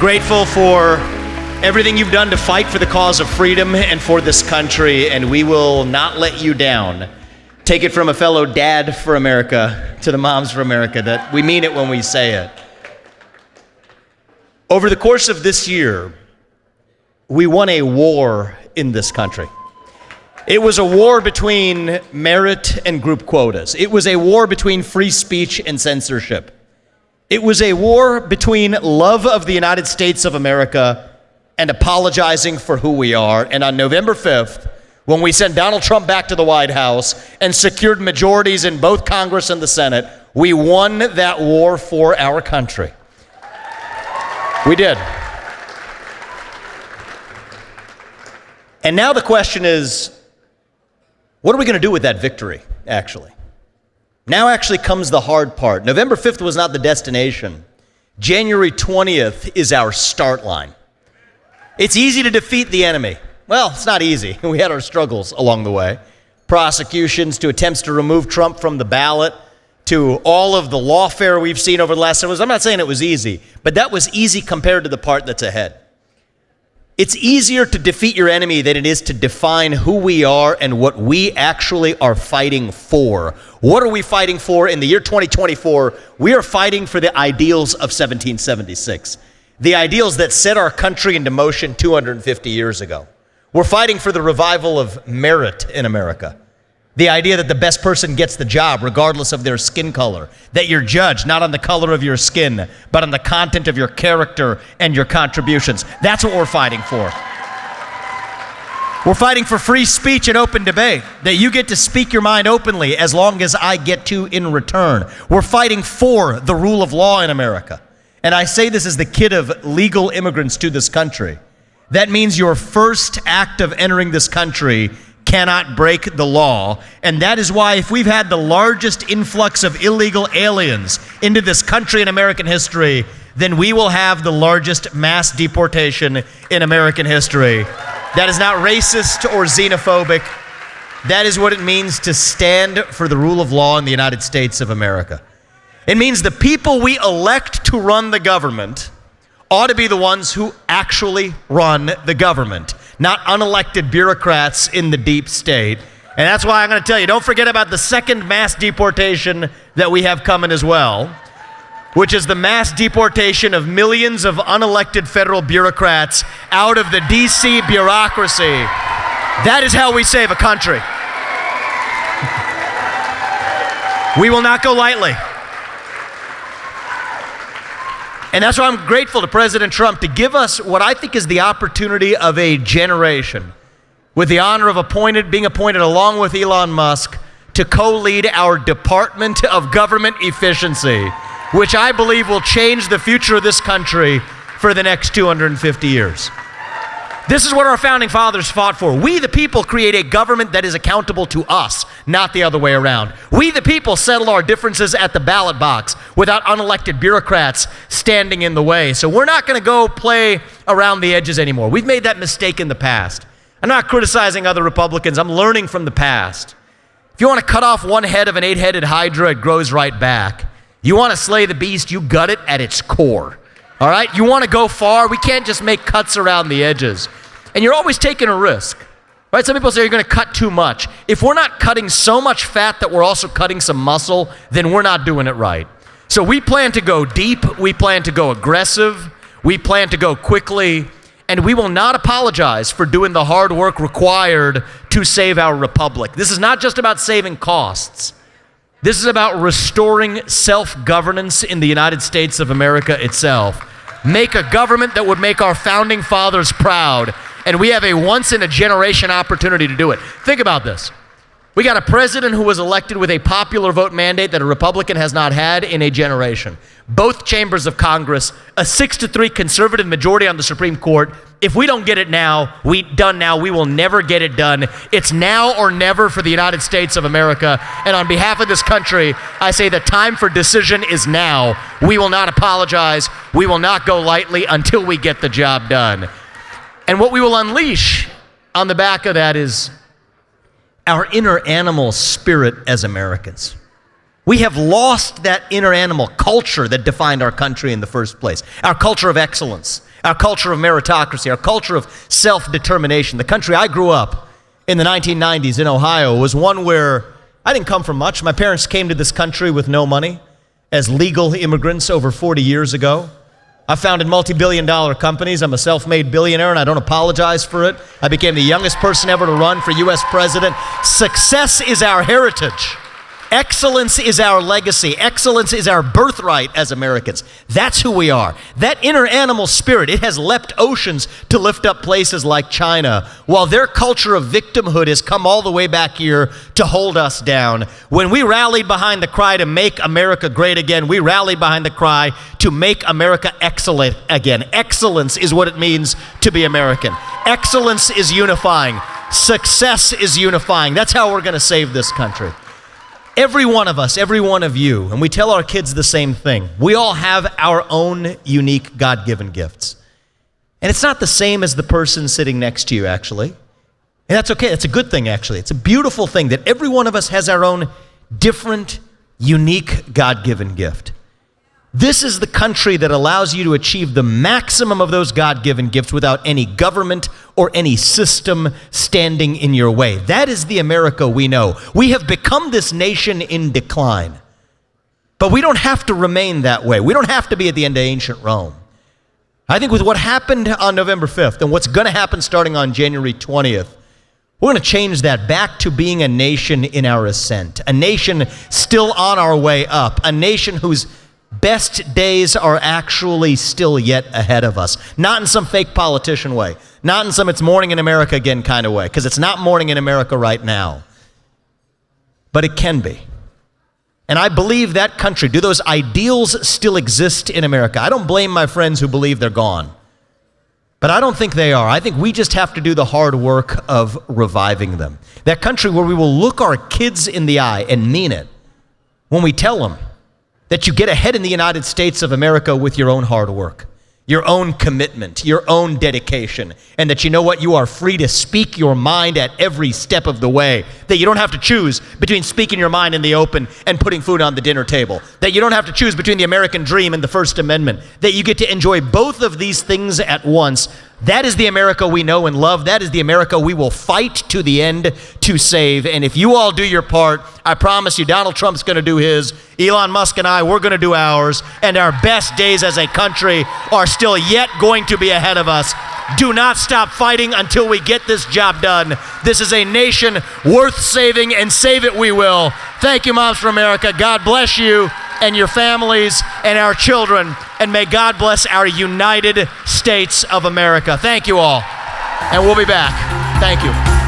Grateful for everything you've done to fight for the cause of freedom and for this country, and we will not let you down. Take it from a fellow dad for America to the moms for America that we mean it when we say it. Over the course of this year, we won a war in this country. It was a war between merit and group quotas. It was a war between free speech and censorship. It was a war between love of the United States of America and apologizing for who we are. And on November 5th, when we sent Donald Trump back to the White House and secured majorities in both Congress and the Senate, we won that war for our country. We did. And now the question is, what are we going to do with that victory, actually? Now actually comes the hard part. November 5th was not the destination. January 20th is our start line. It's easy to defeat the enemy. Well, it's not easy. We had our struggles along the way. Prosecutions to attempts to remove Trump from the ballot, to all of the lawfare we've seen over the last several years. I'm not saying it was easy, but that was easy compared to the part that's ahead. It's easier to defeat your enemy than it is to define who we are and what we actually are fighting for. What are we fighting for in the year 2024? We are fighting for the ideals of 1776, the ideals that set our country into motion 250 years ago. We're fighting for the revival of merit in America. The idea that the best person gets the job regardless of their skin color, that you're judged not on the color of your skin, but on the content of your character and your contributions. That's what we're fighting for. We're fighting for free speech and open debate, that you get to speak your mind openly as long as I get to in return. We're fighting for the rule of law in America. And I say this as the kid of legal immigrants to this country. That means your first act of entering this country cannot break the law, and that is why if we've had the largest influx of illegal aliens into this country in American history, then we will have the largest mass deportation in American history. That is not racist or xenophobic. That is what it means to stand for the rule of law in the United States of America. It means the people we elect to run the government ought to be the ones who actually run the government, not unelected bureaucrats in the deep state. And that's why I'm going to tell you, don't forget about the second mass deportation that we have coming as well, which is the mass deportation of millions of unelected federal bureaucrats out of the D.C. bureaucracy. That is how we save a country. We will not go lightly. And that's why I'm grateful to President Trump to give us what I think is the opportunity of a generation, with the honor of being appointed along with Elon Musk to co-lead our Department of Government Efficiency, which I believe will change the future of this country for the next 250 years. This is what our founding fathers fought for. We, the people, create a government that is accountable to us, not the other way around. We, the people, settle our differences at the ballot box without unelected bureaucrats standing in the way. So we're not going to go play around the edges anymore. We've made that mistake in the past. I'm not criticizing other Republicans. I'm learning from the past. If you want to cut off one head of an 8-headed hydra, it grows right back. You want to slay the beast, you gut it at its core. All right? You want to go far? We can't just make cuts around the edges. And you're always taking a risk. Right? Some people say you're going to cut too much. If we're not cutting so much fat that we're also cutting some muscle, then we're not doing it right. So we plan to go deep, we plan to go aggressive, we plan to go quickly, and we will not apologize for doing the hard work required to save our republic. This is not just about saving costs. This is about restoring self-governance in the United States of America itself. Make a government that would make our founding fathers proud. And we have a once-in-a-generation opportunity to do it. Think about this. We got a president who was elected with a popular vote mandate that a Republican has not had in a generation. Both chambers of Congress, a 6-3 conservative majority on the Supreme Court. If we don't get it now, we will never get it done. It's now or never for the United States of America. And on behalf of this country, I say the time for decision is now. We will not apologize. We will not go lightly until we get the job done. And what we will unleash on the back of that is our inner animal spirit as Americans. We have lost that inner animal culture that defined our country in the first place. Our culture of excellence, our culture of meritocracy, our culture of self-determination. The country I grew up in the 1990s in Ohio was one where I didn't come from much. My parents came to this country with no money as legal immigrants over 40 years ago. I founded multi-billion-dollar companies. I'm a self-made billionaire, and I don't apologize for it. I became the youngest person ever to run for U.S. president. Success is our heritage. Excellence is our legacy. Excellence is our birthright as Americans. That's who we are. That inner animal spirit, it has leapt oceans to lift up places like China, while their culture of victimhood has come all the way back here to hold us down. When we rallied behind the cry to make America great again, we rallied behind the cry to make America excellent again. Excellence is what it means to be American. Excellence is unifying. Success is unifying. That's how we're going to save this country. Every one of us, every one of you, and we tell our kids the same thing. We all have our own unique God-given gifts. And it's not the same as the person sitting next to you, actually. And that's okay. That's a good thing, actually. It's a beautiful thing that every one of us has our own different, unique God-given gift. This is the country that allows you to achieve the maximum of those God-given gifts without any government or any system standing in your way. That is the America we know. We have become this nation in decline. But we don't have to remain that way. We don't have to be at the end of ancient Rome. I think with what happened on November 5th and what's going to happen starting on January 20th, we're going to change that back to being a nation in our ascent, a nation still on our way up, a nation whose best days are actually still yet ahead of us. Not in some fake politician way. Not in some it's morning in America again kind of way, because it's not morning in America right now. But it can be. And I believe that country, do those ideals still exist in America? I don't blame my friends who believe they're gone. But I don't think they are. I think we just have to do the hard work of reviving them. That country where we will look our kids in the eye and mean it when we tell them that you get ahead in the United States of America with your own hard work, your own commitment, your own dedication, and that you know what? You are free to speak your mind at every step of the way, that you don't have to choose between speaking your mind in the open and putting food on the dinner table, that you don't have to choose between the American dream and the First Amendment, that you get to enjoy both of these things at once. That is the America we know and love. That is the America we will fight to the end to save. And if you all do your part, I promise you, Donald Trump's going to do his. Elon Musk and I, we're going to do ours. And our best days as a country are still yet going to be ahead of us. Do not stop fighting until we get this job done. This is a nation worth saving, and save it we will. Thank you, Moms for America. God bless you and your families and our children, and may God bless our United States of America. Thank you all, and we'll be back. Thank you.